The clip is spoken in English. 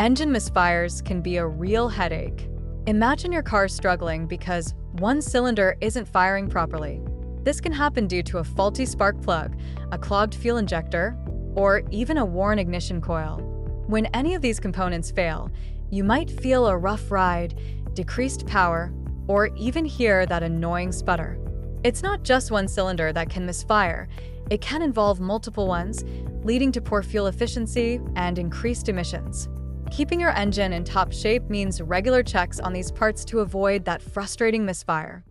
Engine misfires can be a real headache. Imagine your car struggling because one cylinder isn't firing properly. This can happen due to a faulty spark plug, a clogged fuel injector, or even a worn ignition coil. When any of these components fail, you might feel a rough ride, decreased power, or even hear that annoying sputter. It's not just one cylinder that can misfire. It can involve multiple ones, leading to poor fuel efficiency and increased emissions. Keeping your engine in top shape means regular checks on these parts to avoid that frustrating misfire.